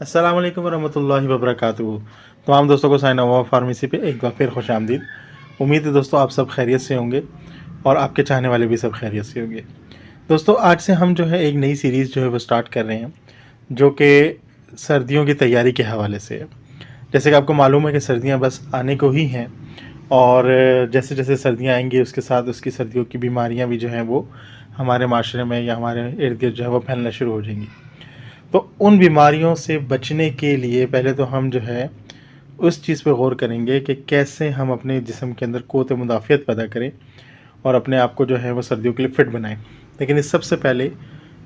अस्सलाम वालेकुम वरहमतुल्लाहि वबरकातुहू। तमाम दोस्तों को साइन नवा फार्मेसी पे एक बार फिर खुश आमदीद। उम्मीद है दोस्तों आप सब खैरियत से होंगे और आपके चाहने वाले भी सब खैरियत से होंगे। दोस्तों आज से हम जो है एक नई सीरीज़ जो है वो स्टार्ट कर रहे हैं, जो कि सर्दियों की तैयारी के हवाले से है। जैसे कि आपको मालूम है कि सर्दियाँ बस आने को ही हैं और जैसे जैसे सर्दियाँ आएंगी उसके साथ उसकी सर्दियों की बीमारियाँ भी जो हैं वो हमारे माशरे में या हमारे इर्द गिर्द जो है वो फैलना शुरू हो जाएंगी। तो उन बीमारियों से बचने के लिए पहले तो हम जो है उस चीज़ पे गौर करेंगे कि कैसे हम अपने जिस्म के अंदर क़ुव्वत मुदाफ़ियत पैदा करें और अपने आप को जो है वो सर्दियों के लिए फ़िट बनाएं। लेकिन इस सबसे पहले,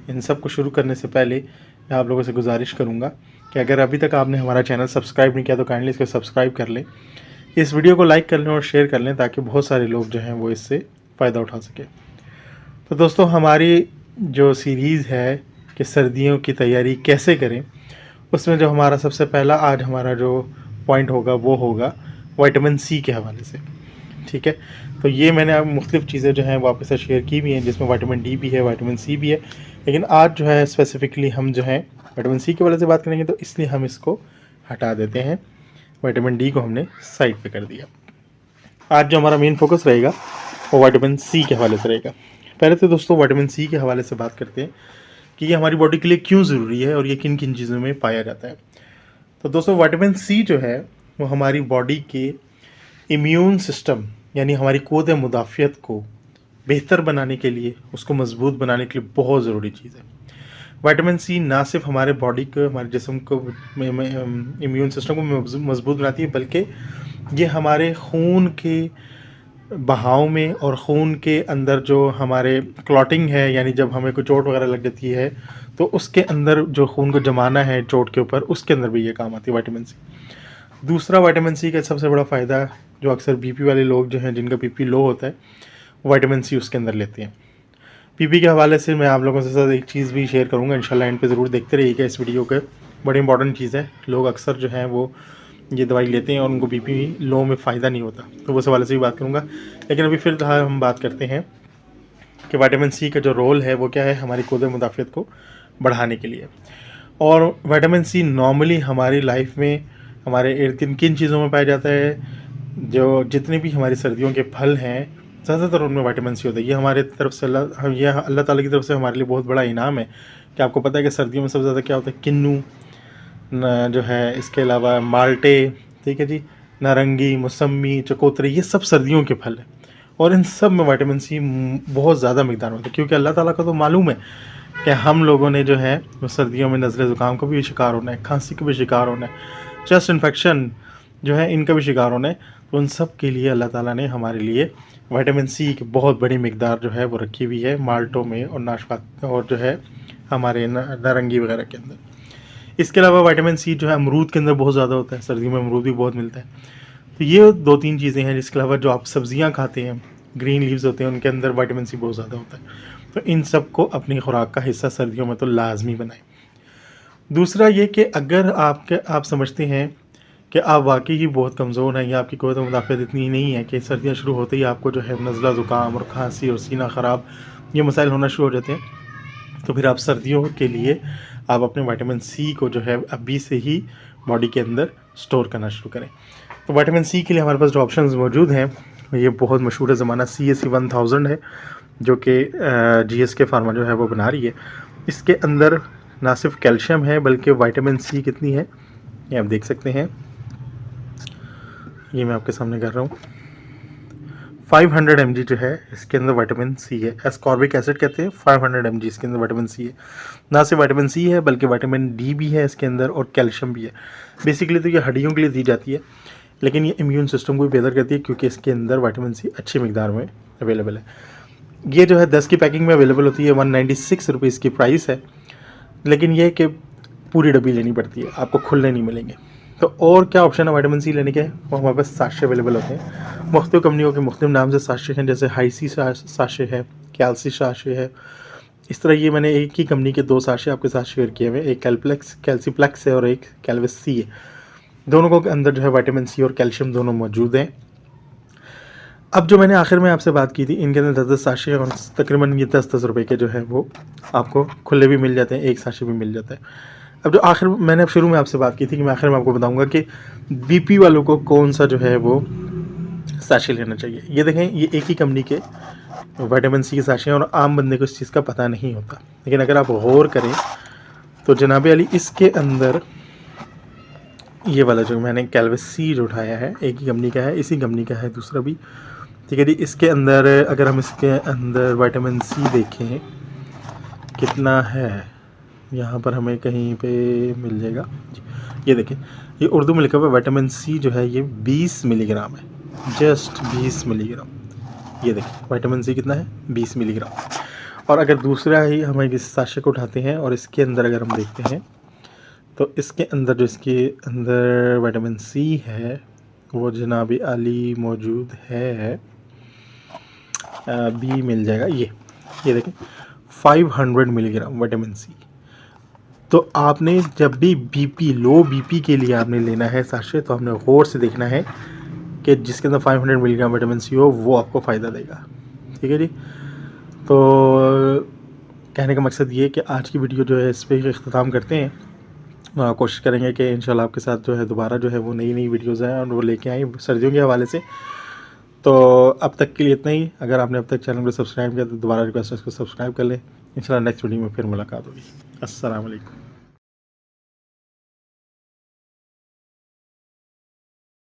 इन सब को शुरू करने से पहले मैं आप लोगों से गुजारिश करूँगा कि अगर अभी तक आपने हमारा चैनल सब्सक्राइब नहीं किया तो काइंडली इसको सब्सक्राइब कर लें, इस वीडियो को लाइक कर लें और शेयर कर लें ताकि बहुत सारे लोग जो हैं वो इससे फ़ायदा उठा सकें। तो दोस्तों हमारी जो सीरीज़ है कि सर्दियों की तैयारी कैसे करें, उसमें जो हमारा सबसे पहला आज हमारा जो पॉइंट होगा वो होगा विटामिन सी के हवाले से। ठीक है, तो ये मैंने अब मुख्तलिफ़ चीज़ें जो हैं वो आपके साथ शेयर की भी हैं, जिसमें विटामिन डी भी है, विटामिन सी भी है। लेकिन आज जो है स्पेसिफ़िकली हम जो है विटामिन सी के हवाले से बात करेंगे, तो इसलिए हम इसको हटा देते हैं। विटामिन डी को हमने साइड पे कर दिया। आज जो हमारा मेन फोकस रहेगा वो विटामिन सी के हवाले से रहेगा। पहले तो दोस्तों विटामिन सी के हवाले से बात करते हैं कि ये हमारी बॉडी के लिए क्यों ज़रूरी है और ये किन किन चीज़ों में पाया जाता है। तो दोस्तों विटामिन सी जो है वो हमारी बॉडी के इम्यून सिस्टम यानी हमारी क़ुव्वत मुदाफ़ियत को बेहतर बनाने के लिए, उसको मज़बूत बनाने के लिए बहुत ज़रूरी चीज़ है। विटामिन सी ना सिर्फ हमारे बॉडी को, हमारे जिस्म को, इम्यून सिस्टम को मज़बूत बनाती है, बल्कि ये हमारे खून के बहाव में और खून के अंदर जो हमारे क्लॉटिंग है, यानी जब हमें कोई चोट वगैरह लग जाती है तो उसके अंदर जो खून को जमाना है चोट के ऊपर, उसके अंदर भी ये काम आती है विटामिन सी। दूसरा विटामिन सी का सबसे बड़ा फ़ायदा, जो अक्सर बीपी वाले लोग जो हैं जिनका बीपी लो होता है, विटामिन सी उसके अंदर लेते हैं। बीपी के हवाले से मैं आप लोगों के साथ एक चीज़ भी शेयर करूँगा, इंशाल्लाह एंड पे ज़रूर देखते रहिएगा इस वीडियो के। बड़ी इंपॉर्टेंट चीज़ है, लोग अक्सर जो हैं वो ये दवाई लेते हैं और उनको बीपी लो में फ़ायदा नहीं होता, तो उस हवाले से भी बात करूँगा। लेकिन अभी फिर हम बात करते हैं कि विटामिन सी का जो रोल है वो क्या है हमारी क़ुव्वत मुदाफ़ियत को बढ़ाने के लिए। और विटामिन सी नॉर्मली हमारी लाइफ में हमारे इर्द गिर्द किन चीज़ों में पाया जाता है, जो जितने भी हमारी सर्दियों के फल हैं ज़्यादातर उनमें विटामिन सी होता है। ये हमारे तरफ से अल्लाह ताला की तरफ से हमारे लिए बहुत बड़ा इनाम है कि आपको पता है कि सर्दियों में सबसे ज़्यादा क्या होता है, किन्नू जो है, इसके अलावा माल्टे, ठीक है जी, नारंगी, मौसमी, चकोतरी, ये सब सर्दियों के फल हैं और इन सब में विटामिन सी बहुत ज़्यादा मिकदार में होता है। क्योंकि अल्लाह ताला को तो मालूम है कि हम लोगों ने जो है वो सर्दियों में नज़ले ज़ुकाम का भी शिकार होना है, खांसी का भी शिकार होना है, चेस्ट इन्फेक्शन जो है इनका भी शिकार होना है। तो उन सब के लिए अल्लाह ताला ने हमारे लिए विटामिन सी की बहुत बड़ी मिकदार जो है वो रखी हुई है माल्टों में और नाशपाती और जो है हमारे नारंगी वगैरह के अंदर। इसके अलावा विटामिन सी जो है अमरूद के अंदर बहुत ज़्यादा होता है, सर्दियों में अमरूद भी बहुत मिलता है। तो ये 2-3 चीज़ें हैं। जिसके अलावा जो आप सब्ज़ियाँ खाते हैं, ग्रीन लीव्स होते हैं, उनके अंदर विटामिन सी बहुत ज़्यादा होता है। तो इन सब को अपनी खुराक का हिस्सा सर्दियों में तो लाजमी बनाएं। दूसरा ये कि अगर आप समझते हैं कि आप वाकई ही बहुत कमज़ोर हैं या आपकी क़ुव्वत मुदाफ़ियत इतनी नहीं है कि सर्दियाँ शुरू होते ही आपको जो है नज़ला ज़ुकाम और खांसी और सीना ख़राब ये मसाइल होना शुरू हो जाते हैं, तो फिर आप सर्दियों के लिए आप अपने विटामिन सी को जो है अभी से ही बॉडी के अंदर स्टोर करना शुरू करें। तो विटामिन सी के लिए हमारे पास जो ऑप्शंस मौजूद हैं, ये बहुत मशहूर ज़माना CAC 1000 है, जो कि GSK फार्मा जो है वो बना रही है। इसके अंदर ना सिर्फ कैल्शियम है बल्कि विटामिन सी कितनी है ये आप देख सकते हैं, ये मैं आपके सामने कर रहा हूँ। 500 mg जो है इसके अंदर विटामिन सी है। एस्कॉर्बिक एसिड कहते हैं, 500 mg इसके अंदर विटामिन सी है। ना सिर्फ विटामिन सी है बल्कि विटामिन डी भी है इसके अंदर और कैल्शियम भी है। बेसिकली तो ये हड्डियों के लिए दी जाती है, लेकिन ये इम्यून सिस्टम को भी बेहतर करती है क्योंकि इसके अंदर विटामिन सी अच्छी मिकदार में अवेलेबल है। ये जो है 10 की पैकिंग में अवेलेबल होती है, 196 रुपीज़ की प्राइस है, लेकिन ये कि पूरी डब्बी लेनी पड़ती है, आपको खुले नहीं मिलेंगे। तो और क्या ऑप्शन है विटामिन सी लेने के, वो हमारे पास साशे अवेलेबल होते हैं। मुख्तलिफ कंपनियों के मुख्तलिफ नाम से साशे हैं, जैसे हाईसी साशे है, कैल्सी साशे है। इस तरह ये मैंने एक ही कंपनी के 2 साशे आपके साथ शेयर किए हुए, एक कैल्सीप्लेक्स है और एक कैल्विस सी है। दोनों के अंदर जो है विटामिन सी और कैल्शियम दोनों मौजूद हैं। अब जो मैंने आखिर में आपसे बात की थी, इनके अंदर 10-10 साशे और तकरीबन ये 10-10 रुपये के जो है वो आपको खुले भी मिल जाते हैं, एक साशे भी मिल जाता है। अब जो आखिर मैंने शुरू में आपसे बात की थी कि मैं आखिर में आपको बताऊंगा कि बीपी वालों को कौन सा जो है वो साशे लेना चाहिए। ये देखें, ये एक ही कंपनी के विटामिन सी के साशे हैं और आम बंदे को इस चीज़ का पता नहीं होता। लेकिन अगर आप गौर करें तो जनाब अली इसके अंदर ये वाला जो मैंने कैल्विस सी जो उठाया है एक ही कंपनी का है, इसी कंपनी का है दूसरा भी, ठीक है जी। इसके अंदर अगर हम इसके अंदर विटामिन सी देखें कितना है, यहाँ पर हमें कहीं पे मिल जाएगा जी। ये देखें, ये उर्दू में लिखा हुआ विटामिन सी जो है ये 20 मिलीग्राम है, जस्ट 20 मिलीग्राम। ये देखें विटामिन सी कितना है, 20 मिलीग्राम। और अगर दूसरा ही हम इस साशे को उठाते हैं और इसके अंदर अगर हम देखते हैं तो इसके अंदर जो इसके अंदर विटामिन सी है वो जनाब आली मौजूद है, भी मिल जाएगा। ये देखें 500 मिलीग्राम विटामिन सी। तो आपने जब भी बीपी लो बीपी के लिए आपने लेना है साशे तो आपने गौर से देखना है कि जिसके अंदर 500 मिलीग्राम विटामिन सी हो वो आपको फ़ायदा देगा, ठीक है जी। तो कहने का मकसद ये कि आज की वीडियो जो है इस पर इख्तिताम करते हैं। कोशिश करेंगे कि इंशाल्लाह आपके साथ जो है दोबारा जो है वो नई वीडियोज़ हैं और वो लेके आएँ सर्दियों के हवाले से। तो अब तक के लिए इतना ही। अगर आपने अब तक चैनल को सब्सक्राइब किया तो दोबारा रिक्वेस्ट है इसको सब्सक्राइब कर लें। इंशाल्लाह नेक्स्ट वीडियो में फिर मुलाकात होगी। अस्सलाम वालेकुम।